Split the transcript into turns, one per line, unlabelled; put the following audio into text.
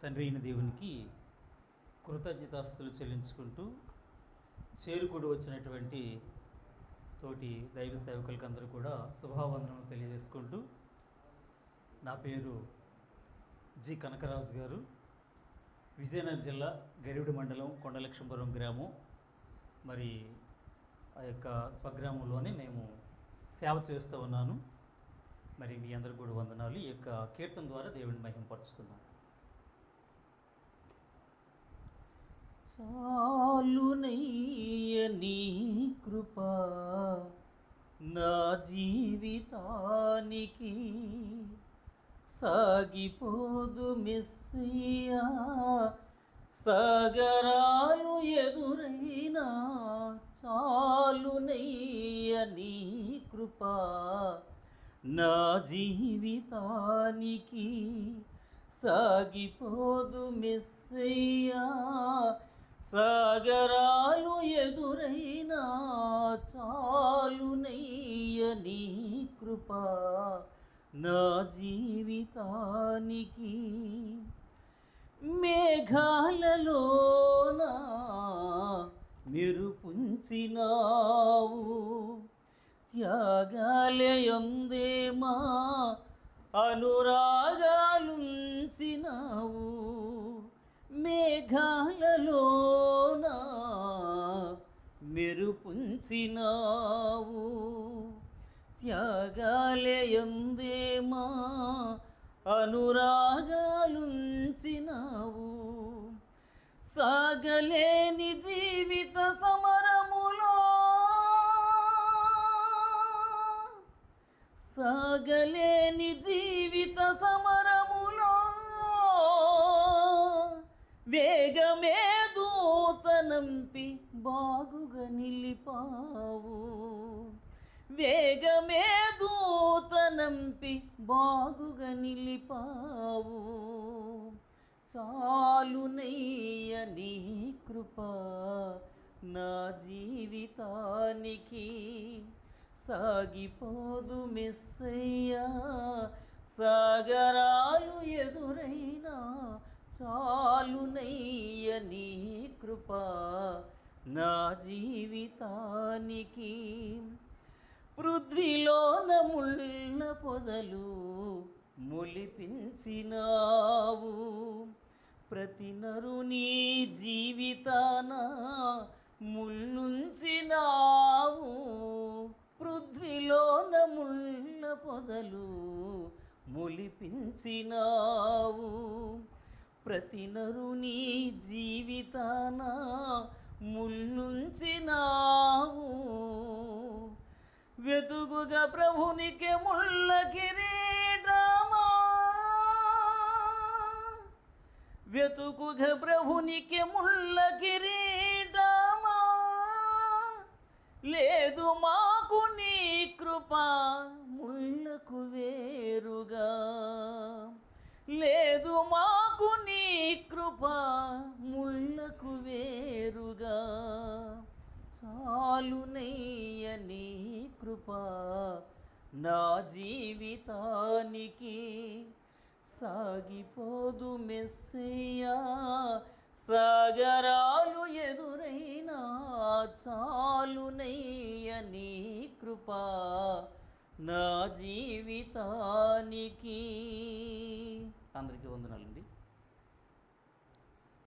తండ్రి అయిన దేవునికి కృతజ్ఞతాస్తులు చెల్లించుకుంటూ చేరుకుడు వచ్చినటువంటి తోటి దైవ సేవకులకి అందరూ కూడా శుభావందనం తెలియజేసుకుంటూ, నా పేరు జి కనకరాజు గారు, విజయనగరం జిల్లా గరివిడి మండలం కొండలక్ష్మపురం గ్రామం. మరి ఆ యొక్క స్వగ్రామంలోనే మేము సేవ చేస్తూ ఉన్నాను. మరి మీ అందరికి కూడా వందనాలు. ఈ యొక్క కీర్తన ద్వారా దేవుని మహిమపరుచుకుందాం. చాలునయ్య నీ కృప నా జీవితానికి, సాగిపోదు మెస్సియా సాగరాలు ఎదురైనా. చాలునయ్య నీ కృప నా జీవితానికి, సాగిపోదు మెస్సియా సాగరాలు ఎదురైనా. చాలునయ్య నీ కృప నా జీవితానికి. మేఘాలలోన మెరుపుంచినావు, త్యాగాలయందేమా అనురాగాలుంచినావు. మేఘాలలోన మెరుపుంచినావు, త్యాగాలయందేమా అనురాగాలుంచినావు. సాగలేని జీవిత సమరములో, సాగలేని జీవిత సమరములో వేగమే దూతనంపి బాగుగా నిలిపావు. వేగమే దూతనంపి బాగుగా నిలిపావు. చాలునయ్య నీ కృప నా జీవితానికి, సాగిపోదు మెస్సయ్యా సాగరాలు ఎదురైనా. చాలునయ్య నీ కృప నా జీవితానికి. పృథ్వీలోన ముళ్ళ పొదలు మొలిపించినావు, ప్రతి నరుని జీవితాన ముళ్ళుంచినావు. పృథ్వీలోన ముళ్ళ పొదలు మొలిపించినావు, ప్రతి నరుని జీవితాన ముళ్ళుంచినావు. వెతుకుగా ప్రభునికి ముళ్ళ కిరీటమా, వెతుకుగా ప్రభునికి ముళ్ళ కిరీటమా. లేదు మాకు నీ కృప ముళ్ళకు వేరుగా, లేదు మాకు నీ కృప ముళ్ళకు వేరుగా. చాలునయ్య నీ కృప నా జీవితానికి, సాగిపోదు మెస్సయ్యా సాగరాలు ఎదురైనా. చాలునయ్య నీ కృప నా జీవితానికి. అందరికీ వందనాలండి.